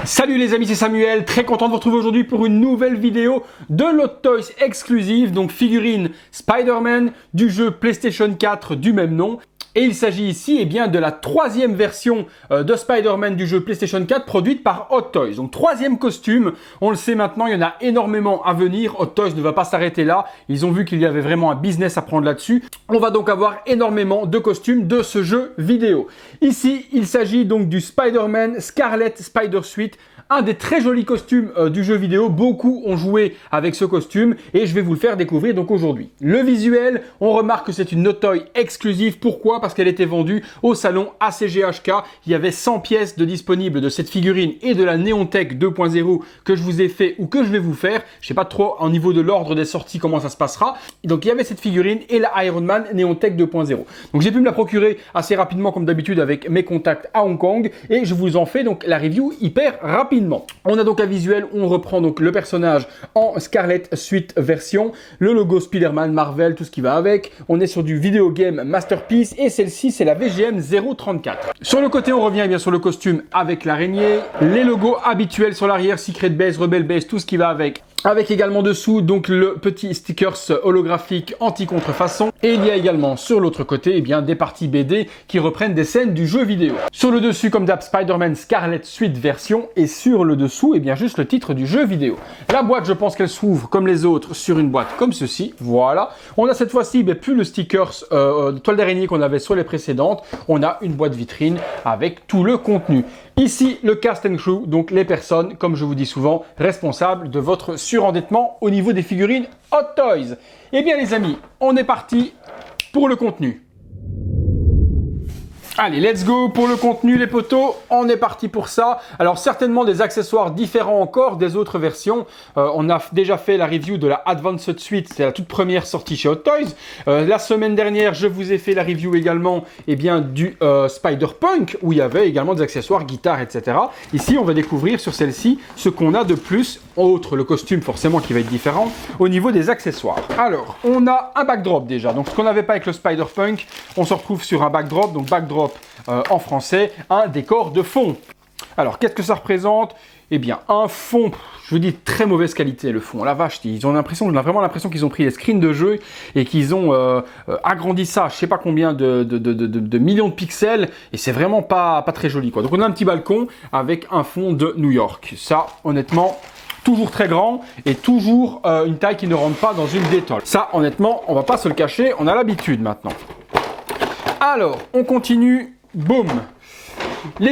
Salut les amis, c'est Samuel, très content de vous retrouver aujourd'hui pour une nouvelle vidéo de Hot Toys exclusive, donc figurine Spider-Man du jeu PlayStation 4 du même nom. Et il s'agit ici de la troisième version de Spider-Man du jeu PlayStation 4 produite par Hot Toys. Donc troisième costume, on le sait maintenant, il y en a énormément à venir. Hot Toys ne va pas s'arrêter là, ils ont vu qu'il y avait vraiment un business à prendre là-dessus. On va donc avoir énormément de costumes de ce jeu vidéo. Ici, il s'agit donc du Spider-Man Scarlet Spider-Suite, un des très jolis costumes du jeu vidéo. Beaucoup ont joué avec ce costume et je vais vous le faire découvrir donc aujourd'hui. Le visuel, on remarque que c'est une Hot Toys exclusive. Pourquoi ? Parce qu'elle était vendue au salon ACGHK. Il y avait 100 pièces de disponibles de cette figurine et de la Neontech 2.0 que je vous ai fait ou que je vais vous faire. Je ne sais pas trop au niveau de l'ordre des sorties comment ça se passera. Donc il y avait cette figurine et la Iron Man Neontech 2.0. Donc j'ai pu me la procurer assez rapidement comme d'habitude avec mes contacts à Hong Kong et je vous en fais donc la review hyper rapidement. On a donc un visuel où on reprend donc le personnage en Scarlet Suite version, le logo Spider-Man, Marvel, tout ce qui va avec. On est sur du Video Game Masterpiece et celle-ci c'est la VGM 034. Sur le côté on revient bien sur le costume avec l'araignée, les logos habituels sur l'arrière, Secret Base, Rebel Base, tout ce qui va avec. Avec également dessous donc le petit stickers holographique anti-contrefaçon. Et il y a également sur l'autre côté des parties BD qui reprennent des scènes du jeu vidéo. Sur le dessus comme d'hab Spider-Man Scarlet Suite version et sur le dessous juste le titre du jeu vidéo. La boîte je pense qu'elle s'ouvre comme les autres sur une boîte comme ceci. Voilà. On a cette fois-ci plus le stickers de toile d'araignée qu'on avait sur les précédentes. On a une boîte vitrine avec tout le contenu. Ici, le cast and crew, donc les personnes, comme je vous dis souvent, responsables de votre surendettement au niveau des figurines Hot Toys. Eh bien les amis, on est parti pour le contenu. Allez, let's go pour le contenu les potos, on est parti pour ça. Alors certainement des accessoires différents encore des autres versions. On a déjà fait la review de la Advanced Suite, c'est la toute première sortie chez Hot Toys. La semaine dernière, je vous ai fait la review également du Spider-Punk, où il y avait également des accessoires, guitare, etc. Ici, on va découvrir sur celle-ci ce qu'on a de plus, outre le costume forcément qui va être différent, au niveau des accessoires. Alors, on a un backdrop déjà. Donc ce qu'on n'avait pas avec le Spider-Punk, on se retrouve sur un backdrop, donc backdrop en français, un décor de fond. Alors, qu'est-ce que ça représente ? Eh bien, un fond, je vous dis, très mauvaise qualité, le fond. La vache, on a vraiment l'impression qu'ils ont pris les screens de jeu et qu'ils ont agrandi ça, je sais pas combien de millions de pixels, et c'est vraiment pas très joli, quoi. Donc, on a un petit balcon avec un fond de New York. Ça, honnêtement, toujours très grand et toujours une taille qui ne rentre pas dans une détole. Ça, honnêtement, on va pas se le cacher, on a l'habitude maintenant. Alors, on continue. Boum!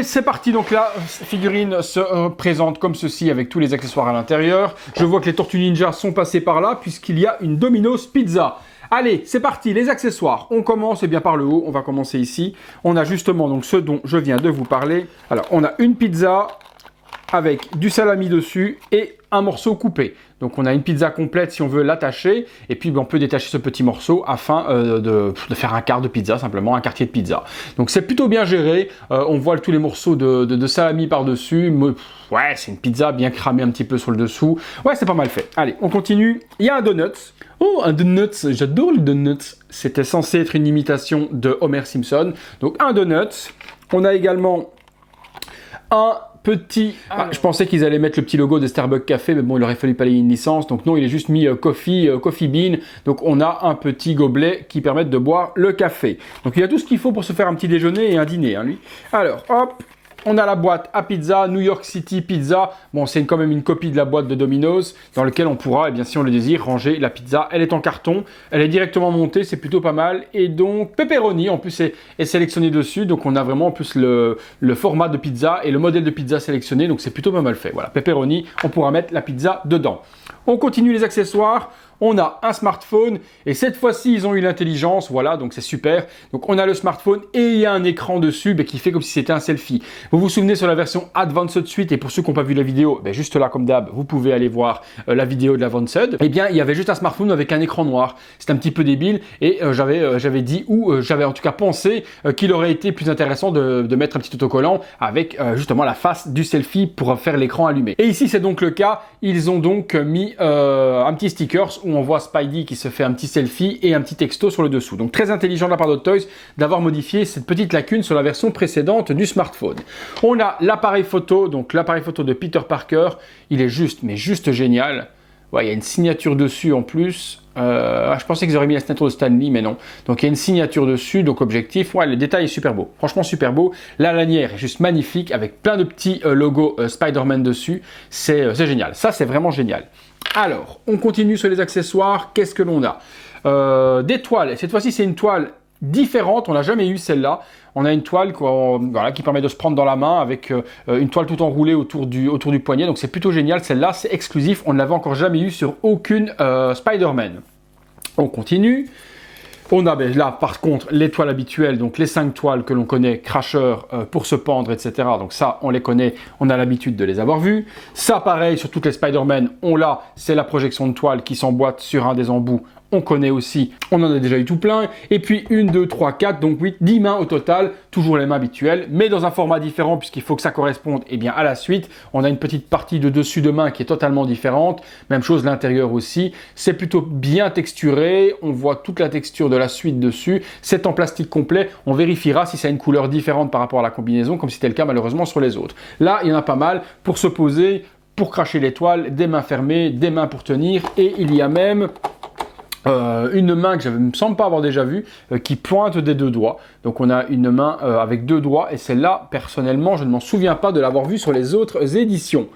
C'est parti, donc la figurine se présente comme ceci avec tous les accessoires à l'intérieur. Je vois que les Tortues Ninja sont passées par là puisqu'il y a une Domino's Pizza. Allez, c'est parti, les accessoires. On commence par le haut, on va commencer ici. On a justement donc ce dont je viens de vous parler. Alors, on a une pizza avec du salami dessus et un morceau coupé. Donc on a une pizza complète si on veut l'attacher, et puis on peut détacher ce petit morceau afin de faire un quart de pizza, simplement un quartier de pizza. Donc c'est plutôt bien géré, on voit tous les morceaux de salami par-dessus. Ouais, c'est une pizza bien cramée un petit peu sur le dessous. Ouais, c'est pas mal fait. Allez, on continue. Il y a un donut. Oh, un donut, j'adore les donuts. C'était censé être une imitation de Homer Simpson. Donc un donut. On a également un petit... je pensais qu'ils allaient mettre le petit logo de Starbucks Café, mais bon, il aurait fallu payer une licence. Donc non, il est juste mis coffee bean. Donc on a un petit gobelet qui permet de boire le café. Donc il y a tout ce qu'il faut pour se faire un petit déjeuner et un dîner, lui. Alors, hop, on a la boîte à pizza, New York City Pizza. Bon, c'est quand même une copie de la boîte de Domino's dans laquelle on pourra, si on le désire, ranger la pizza. Elle est en carton, elle est directement montée, c'est plutôt pas mal. Et donc, pepperoni, en plus, est sélectionné dessus. Donc, on a vraiment en plus le format de pizza et le modèle de pizza sélectionné. Donc, c'est plutôt pas mal fait. Voilà, pepperoni, on pourra mettre la pizza dedans. On continue les accessoires. On a un smartphone et cette fois-ci ils ont eu l'intelligence, voilà, donc c'est super. Donc on a le smartphone et il y a un écran dessus qui fait comme si c'était un selfie. Vous vous souvenez sur la version Advanced Suite, et pour ceux qui n'ont pas vu la vidéo, juste là comme d'hab, vous pouvez aller voir la vidéo de l'Advanced. Eh bien il y avait juste un smartphone avec un écran noir. C'est un petit peu débile et j'avais dit, ou j'avais en tout cas pensé qu'il aurait été plus intéressant de mettre un petit autocollant avec justement la face du selfie pour faire l'écran allumé. Et ici c'est donc le cas, ils ont donc mis un petit stickers où on voit Spidey qui se fait un petit selfie et un petit texto sur le dessous. Donc très intelligent de la part d'Hot Toys d'avoir modifié cette petite lacune sur la version précédente du smartphone. On a l'appareil photo, donc l'appareil photo de Peter Parker, il est juste, mais juste génial. Ouais, il y a une signature dessus en plus. Je pensais qu'ils auraient mis la signature de Stan Lee, mais non. Donc il y a une signature dessus, donc objectif. Ouais, le détail est super beau. Franchement, super beau. La lanière est juste magnifique avec plein de petits logos Spider-Man dessus. C'est génial. Ça, c'est vraiment génial. Alors, on continue sur les accessoires. Qu'est-ce que l'on a? Des toiles. Cette fois-ci, c'est une toile différente. On n'a jamais eu celle-là. On a une toile voilà, qui permet de se prendre dans la main avec une toile tout enroulée autour du poignet. Donc c'est plutôt génial. Celle-là, c'est exclusif. On ne l'avait encore jamais eu sur aucune Spider-Man. On continue. On a là, par contre, les toiles habituelles, donc les 5 toiles que l'on connaît, Crusher, pour se pendre, etc. Donc ça, on les connaît, on a l'habitude de les avoir vues. Ça, pareil, sur toutes les Spider-Man, on l'a, c'est la projection de toile qui s'emboîte sur un des embouts. On connaît aussi, on en a déjà eu tout plein. Et puis 1, 2, 3, 4, donc 8, 10 mains au total, toujours les mains habituelles, mais dans un format différent puisqu'il faut que ça corresponde bien, à la suite. On a une petite partie de dessus de main qui est totalement différente. Même chose l'intérieur aussi. C'est plutôt bien texturé, on voit toute la texture de la suite dessus. C'est en plastique complet, on vérifiera si ça a une couleur différente par rapport à la combinaison, comme c'était le cas malheureusement sur les autres. Là, il y en a pas mal pour se poser, pour cracher les toiles, des mains fermées, des mains pour tenir, et il y a même une main que je ne me semble pas avoir déjà vue, qui pointe des 2 doigts. Donc on a une main avec 2 doigts, et celle-là, personnellement, je ne m'en souviens pas de l'avoir vue sur les autres éditions.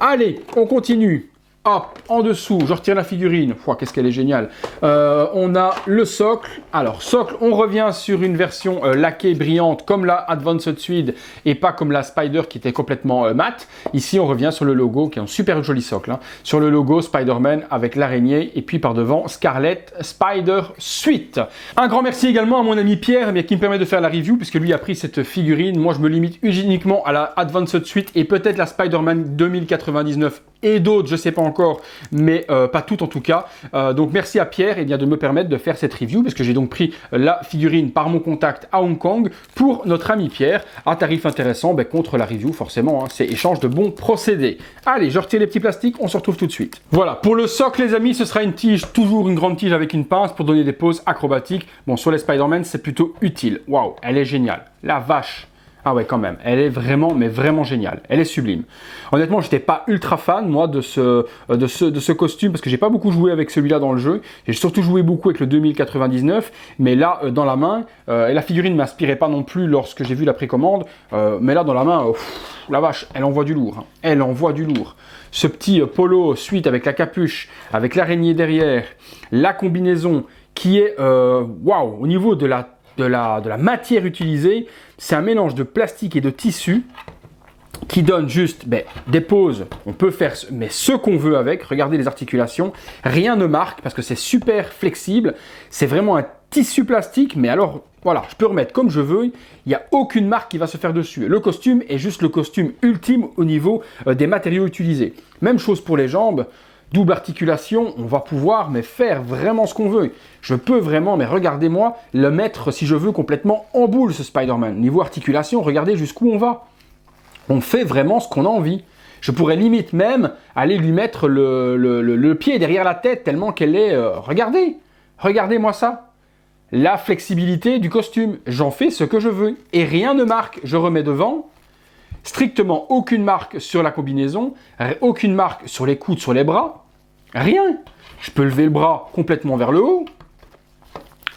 Allez, on continue. Hop, en dessous, je retire la figurine. Qu'est-ce qu'elle est géniale. On a le socle. Alors, socle, on revient sur une version laquée brillante comme la Advanced Suite et pas comme la Spider qui était complètement mat. Ici, on revient sur le logo, qui est un super joli socle. Hein, sur le logo Spider-Man avec l'araignée et puis par devant Scarlet Spider Suite. Un grand merci également à mon ami Pierre qui me permet de faire la review puisque lui a pris cette figurine. Moi, je me limite uniquement à la Advanced Suite et peut-être la Spider-Man 2099 et d'autres, je ne sais pas encore, mais pas toutes en tout cas. Donc merci à Pierre de me permettre de faire cette review, parce que j'ai donc pris la figurine par mon contact à Hong Kong pour notre ami Pierre, à tarif intéressant, contre la review forcément, hein, c'est échange de bons procédés. Allez, je retire les petits plastiques, on se retrouve tout de suite. Voilà, pour le socle les amis, ce sera une tige, toujours une grande tige avec une pince pour donner des poses acrobatiques. Bon, sur les Spider-Man, c'est plutôt utile. Waouh, elle est géniale, la vache. Ah ouais, quand même, elle est vraiment, mais vraiment géniale. Elle est sublime. Honnêtement, j'étais pas ultra fan, moi, de ce costume, parce que j'ai pas beaucoup joué avec celui-là dans le jeu. J'ai surtout joué beaucoup avec le 2099, mais là, dans la main, et la figurine ne m'inspirait pas non plus lorsque j'ai vu la précommande, mais là, dans la main, la vache, elle envoie du lourd. Hein. Elle envoie du lourd. Ce petit polo suite avec la capuche, avec l'araignée derrière, la combinaison qui est, waouh, au niveau de la matière utilisée, c'est un mélange de plastique et de tissu qui donne juste des poses. On peut faire ce qu'on veut avec. Regardez les articulations. Rien ne marque parce que c'est super flexible. C'est vraiment un tissu plastique. Mais alors, voilà, je peux remettre comme je veux. Il n'y a aucune marque qui va se faire dessus. Le costume est juste le costume ultime au niveau des matériaux utilisés. Même chose pour les jambes. Double articulation, on va pouvoir faire vraiment ce qu'on veut. Je peux vraiment, mais regardez-moi, le mettre, si je veux, complètement en boule, ce Spider-Man. Niveau articulation, regardez jusqu'où on va. On fait vraiment ce qu'on a envie. Je pourrais limite même aller lui mettre le pied derrière la tête, tellement qu'elle est... regardez, regardez-moi ça. La flexibilité du costume, j'en fais ce que je veux. Et rien ne marque, je remets devant... Strictement aucune marque sur la combinaison, aucune marque sur les coudes, sur les bras, rien. Je peux lever le bras complètement vers le haut.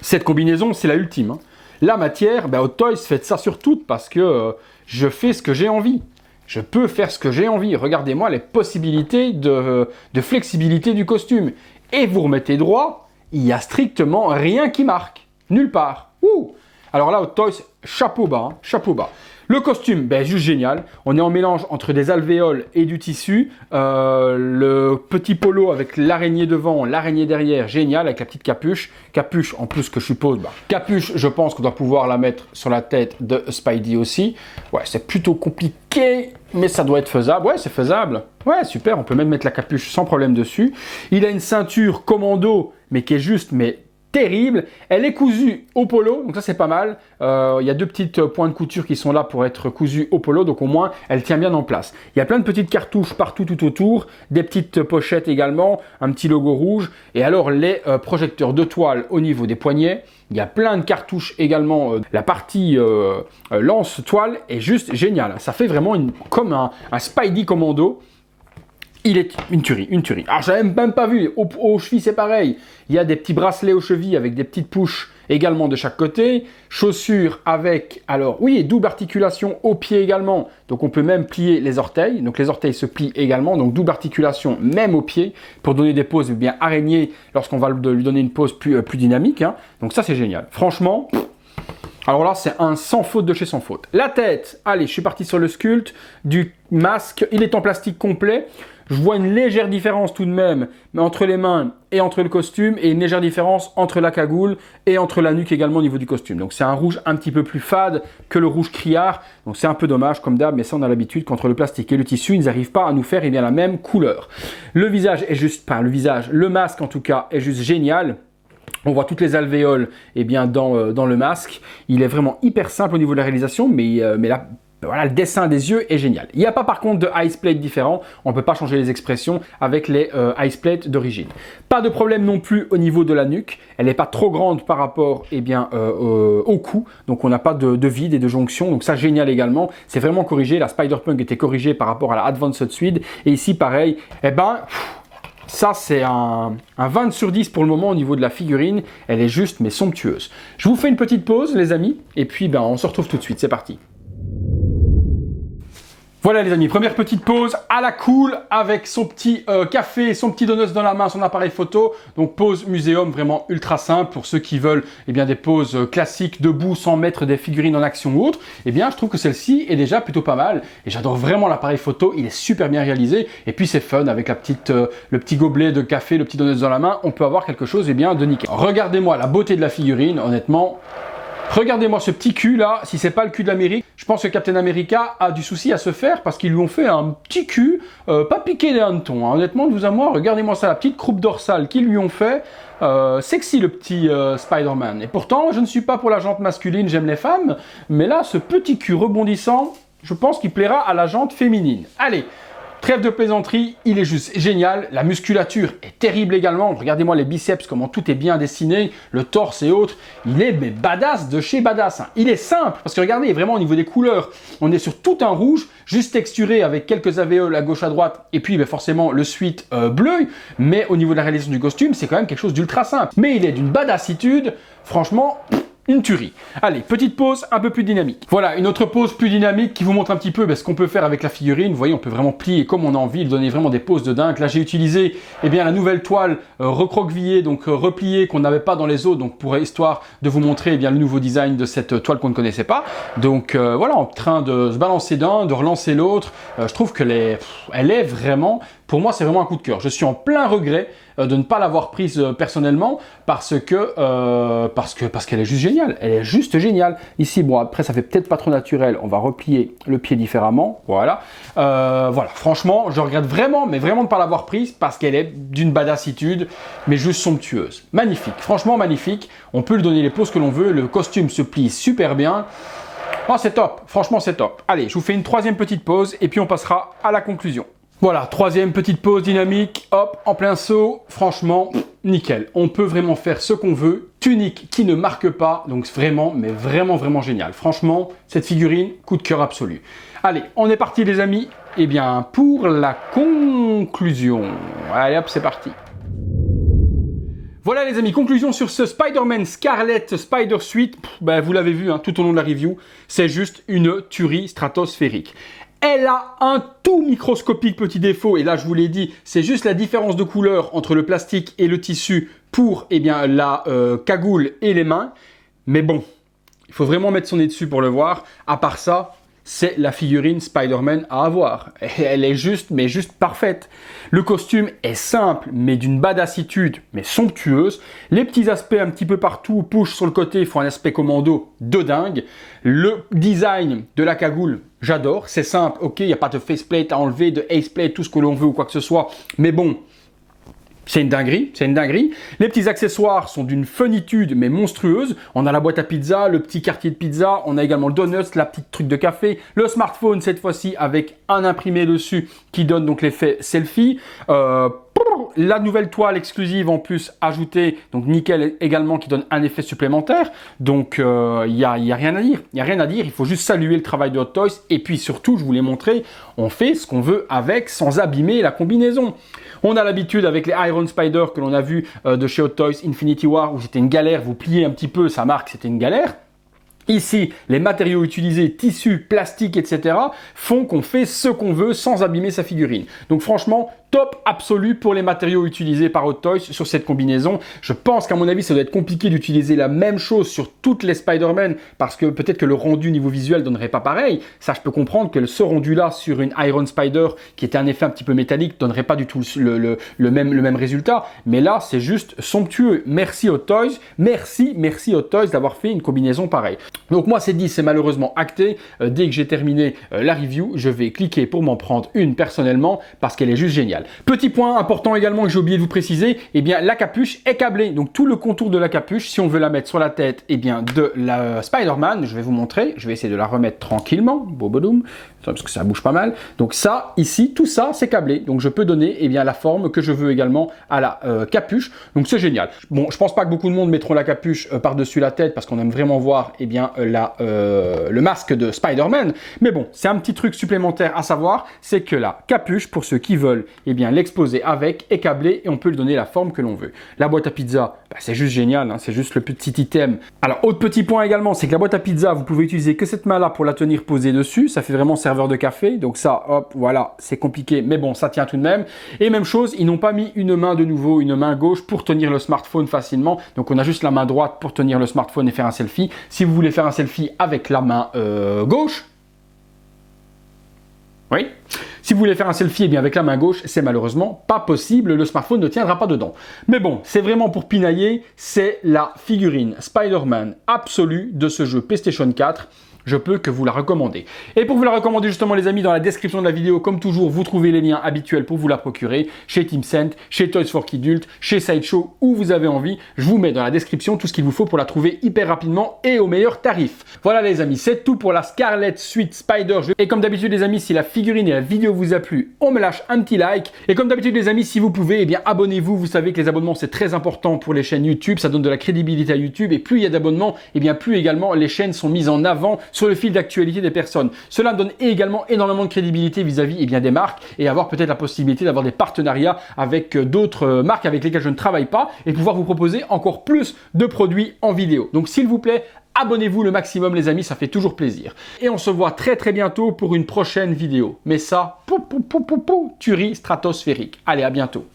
Cette combinaison, c'est la ultime. Hein. La matière, Hot Toys fait ça sur toutes parce que je fais ce que j'ai envie. Je peux faire ce que j'ai envie. Regardez-moi les possibilités de flexibilité du costume. Et vous remettez droit, il n'y a strictement rien qui marque. Nulle part. Ouh. Alors là, Hot Toys, chapeau bas, hein, chapeau bas. Le costume, juste génial. On est en mélange entre des alvéoles et du tissu. Le petit polo avec l'araignée devant, l'araignée derrière, génial, avec la petite capuche. Capuche, en plus que je suppose, capuche, je pense qu'on doit pouvoir la mettre sur la tête de Spidey aussi. Ouais, c'est plutôt compliqué, mais ça doit être faisable. Ouais, c'est faisable. Ouais, super, on peut même mettre la capuche sans problème dessus. Il a une ceinture commando, mais qui est juste, terrible. Elle est cousue au polo, donc ça c'est pas mal. Il y a deux petites points de couture qui sont là pour être cousues au polo, donc au moins elle tient bien en place. Il y a plein de petites cartouches partout tout autour, des petites pochettes également, un petit logo rouge, et alors les projecteurs de toile au niveau des poignets. Il y a plein de cartouches également. La partie lance-toile est juste géniale. Ça fait vraiment comme un Spidey Commando. Il est une tuerie, une tuerie. Alors, j'avais même pas vu, aux chevilles, c'est pareil. Il y a des petits bracelets aux chevilles avec des petites push également de chaque côté. Chaussures avec, alors, oui, double articulation aux pieds également. Donc, on peut même plier les orteils. Donc, les orteils se plient également. Donc, double articulation même aux pieds pour donner des poses bien araignées lorsqu'on va lui donner une pose plus dynamique. Hein. Donc, ça, c'est génial. Franchement, alors là, c'est un sans faute de chez sans faute. La tête, allez, je suis parti sur le sculpte du masque. Il est en plastique complet. Je vois une légère différence tout de même, mais entre les mains et entre le costume, et une légère différence entre la cagoule et entre la nuque également au niveau du costume. Donc c'est un rouge un petit peu plus fade que le rouge criard, donc c'est un peu dommage comme d'hab, mais ça on a l'habitude qu'entre le plastique et le tissu, ils n'arrivent pas à nous faire la même couleur. Le visage est juste, enfin le masque en tout cas est juste génial. On voit toutes les alvéoles dans le masque. Il est vraiment hyper simple au niveau de la réalisation, mais là, voilà, le dessin des yeux est génial. Il n'y a pas par contre de ice plate différent. On ne peut pas changer les expressions avec les ice plate d'origine. Pas de problème non plus au niveau de la nuque. Elle n'est pas trop grande par rapport au cou. Donc on n'a pas de vide et de jonction. Donc ça, génial également. C'est vraiment corrigé. La Spider-Punk était corrigée par rapport à la Advanced Suede. Et ici, pareil, ça, c'est un 20 sur 10 pour le moment au niveau de la figurine. Elle est juste, mais somptueuse. Je vous fais une petite pause, les amis. Et puis, on se retrouve tout de suite. C'est parti. Voilà les amis, première petite pause à la cool avec son petit café, son petit donuts dans la main, son appareil photo. Donc pause muséum vraiment ultra simple pour ceux qui veulent des poses classiques debout sans mettre des figurines en action ou autre. Je trouve que celle-ci est déjà plutôt pas mal et j'adore vraiment l'appareil photo, il est super bien réalisé et puis c'est fun avec le petit gobelet de café, le petit donuts dans la main, on peut avoir quelque chose de nickel. Regardez-moi la beauté de la figurine, honnêtement. Regardez-moi ce petit cul là, si c'est pas le cul de l'Amérique, je pense que Captain America a du souci à se faire parce qu'ils lui ont fait un petit cul, pas piqué des hannetons, hein. Honnêtement, de vous à moi, regardez-moi ça, la petite croupe dorsale qu'ils lui ont fait, sexy le petit Spider-Man. Et pourtant, je ne suis pas pour la jante masculine, j'aime les femmes, mais là, ce petit cul rebondissant, je pense qu'il plaira à la jante féminine. Allez, trêve de plaisanterie, il est juste génial. La musculature est terrible également. Regardez-moi les biceps, comment tout est bien dessiné, le torse et autres. Il est badass de chez badass. Hein. Il est simple, parce que regardez, vraiment au niveau des couleurs, on est sur tout un rouge, juste texturé avec quelques alvéoles à gauche à droite, et puis forcément le suite bleu. Mais au niveau de la réalisation du costume, c'est quand même quelque chose d'ultra simple. Mais il est d'une badassitude, franchement... une tuerie. Allez, petite pause un peu plus dynamique. Voilà, une autre pause plus dynamique qui vous montre un petit peu ce qu'on peut faire avec la figurine. Vous voyez, on peut vraiment plier comme on a envie, lui donner vraiment des poses de dingue. Là, j'ai utilisé la nouvelle toile recroquevillée, donc repliée, qu'on n'avait pas dans les autres, donc pour histoire de vous montrer le nouveau design de cette toile qu'on ne connaissait pas. Donc voilà, en train de se balancer d'un, de relancer l'autre. Je trouve que elle est vraiment, pour moi, c'est vraiment un coup de cœur. Je suis en plein regret de ne pas l'avoir prise personnellement parce qu'elle est juste géniale. Elle est juste géniale. Ici, bon, après, ça fait peut-être pas trop naturel. On va replier le pied différemment. Voilà. Voilà. Franchement, je regrette vraiment, mais vraiment de ne pas l'avoir prise parce qu'elle est d'une badassitude, mais juste somptueuse. Magnifique. Franchement, magnifique. On peut lui donner les poses que l'on veut. Le costume se plie super bien. Oh, c'est top. Franchement, c'est top. Allez, je vous fais une troisième petite pause et puis on passera à la conclusion. Voilà, troisième petite pause dynamique, hop, en plein saut, franchement, nickel. On peut vraiment faire ce qu'on veut, tunique qui ne marque pas, donc vraiment, mais vraiment, vraiment génial. Franchement, cette figurine, coup de cœur absolu. Allez, on est parti les amis, pour la conclusion. Allez hop, c'est parti. Voilà les amis, conclusion sur ce Spider-Man Scarlet Spider Suite. Vous l'avez vu tout au long de la review, c'est juste une tuerie stratosphérique. Elle a un tout microscopique petit défaut, et là je vous l'ai dit, c'est juste la différence de couleur entre le plastique et le tissu pour la cagoule et les mains. Mais bon, il faut vraiment mettre son nez dessus pour le voir. À part ça, c'est la figurine Spider-Man à avoir. Elle est juste, mais juste parfaite. Le costume est simple, mais d'une badassitude, mais somptueuse. Les petits aspects un petit peu partout, push sur le côté, font un aspect commando de dingue. Le design de la cagoule, j'adore. C'est simple, ok, il n'y a pas de faceplate à enlever, de aceplate, tout ce que l'on veut ou quoi que ce soit. Mais bon, C'est une dinguerie, c'est une dinguerie. Les petits accessoires sont d'une finitude mais monstrueuse. On a la boîte à pizza, le petit quartier de pizza, on a également le donuts, la petite truc de café, le smartphone cette fois-ci avec un imprimé dessus qui donne donc l'effet selfie. La nouvelle toile exclusive en plus ajoutée, donc nickel également qui donne un effet supplémentaire. Donc il y a rien à dire, il y a rien à dire. Il faut juste saluer le travail de Hot Toys et puis surtout, je vous l'ai montré, on fait ce qu'on veut avec sans abîmer la combinaison. On a l'habitude avec les Iron Spider que l'on a vu de chez Hot Toys Infinity War où c'était une galère, vous pliez un petit peu, ça marque, c'était une galère. Ici, les matériaux utilisés, tissus, plastique, etc. font qu'on fait ce qu'on veut sans abîmer sa figurine. Donc franchement, top absolu pour les matériaux utilisés par Hot Toys sur cette combinaison. Je pense qu'à mon avis, ça doit être compliqué d'utiliser la même chose sur toutes les Spider-Man parce que peut-être que le rendu niveau visuel donnerait pas pareil. Ça, je peux comprendre que ce rendu-là sur une Iron Spider qui était un effet un petit peu métallique donnerait pas du tout le même résultat. Mais là, c'est juste somptueux. Merci Hot Toys. Merci Hot Toys d'avoir fait une combinaison pareille. Donc moi, c'est dit, c'est malheureusement acté. Dès que j'ai terminé la review, je vais cliquer pour m'en prendre une personnellement parce qu'elle est juste géniale. Petit point important également que j'ai oublié de vous préciser, eh bien la capuche est câblée. Donc tout le contour de la capuche, si on veut la mettre sur la tête eh bien, de la Spider-Man, je vais vous montrer, je vais essayer de la remettre tranquillement, bobodoum, parce que ça bouge pas mal. Donc ça, ici, tout ça, c'est câblé. Donc je peux donner eh bien, la forme que je veux également à la capuche. Donc c'est génial. Bon, je pense pas que beaucoup de monde mettront la capuche par-dessus la tête parce qu'on aime vraiment voir eh bien, le masque de Spider-Man. Mais bon, c'est un petit truc supplémentaire à savoir, c'est que la capuche, pour ceux qui veulent eh bien, l'exposer avec, est câblée et on peut lui donner la forme que l'on veut. La boîte à pizza, bah, c'est juste génial, hein, c'est juste le petit item. Alors, autre petit point également, c'est que la boîte à pizza, vous pouvez utiliser que cette main-là pour la tenir posée dessus. Ça fait vraiment serveur de café. Donc ça, hop, voilà, c'est compliqué, mais bon, ça tient tout de même. Et même chose, ils n'ont pas mis une main de nouveau, une main gauche pour tenir le smartphone facilement. Donc on a juste la main droite pour tenir le smartphone et faire un selfie. Si vous voulez faire un selfie avec la main gauche, oui. Si vous voulez faire un selfie eh bien avec la main gauche, c'est malheureusement pas possible, le smartphone ne tiendra pas dedans. Mais bon, c'est vraiment pour pinailler, c'est la figurine Spider-Man absolue de ce jeu PlayStation 4. Je peux que vous la recommander. Et pour vous la recommander justement les amis, dans la description de la vidéo, comme toujours, vous trouvez les liens habituels pour vous la procurer, chez Tencent, chez Toys for Kidult, chez Sideshow, où vous avez envie. Je vous mets dans la description tout ce qu'il vous faut pour la trouver hyper rapidement et au meilleur tarif. Voilà les amis, c'est tout pour la Scarlet Suite Spider. Et comme d'habitude les amis, si la figurine et la vidéo vous a plu, on me lâche un petit like. Et comme d'habitude les amis, si vous pouvez, eh bien abonnez-vous. Vous savez que les abonnements c'est très important pour les chaînes YouTube, ça donne de la crédibilité à YouTube. Et plus il y a d'abonnements, eh bien plus également les chaînes sont mises en avant sur le fil d'actualité des personnes. Cela me donne également énormément de crédibilité vis-à-vis eh bien, des marques et avoir peut-être la possibilité d'avoir des partenariats avec d'autres marques avec lesquelles je ne travaille pas et pouvoir vous proposer encore plus de produits en vidéo. Donc s'il vous plaît, abonnez-vous le maximum les amis, ça fait toujours plaisir. Et on se voit très bientôt pour une prochaine vidéo. Mais ça, tuerie stratosphérique. Allez, à bientôt.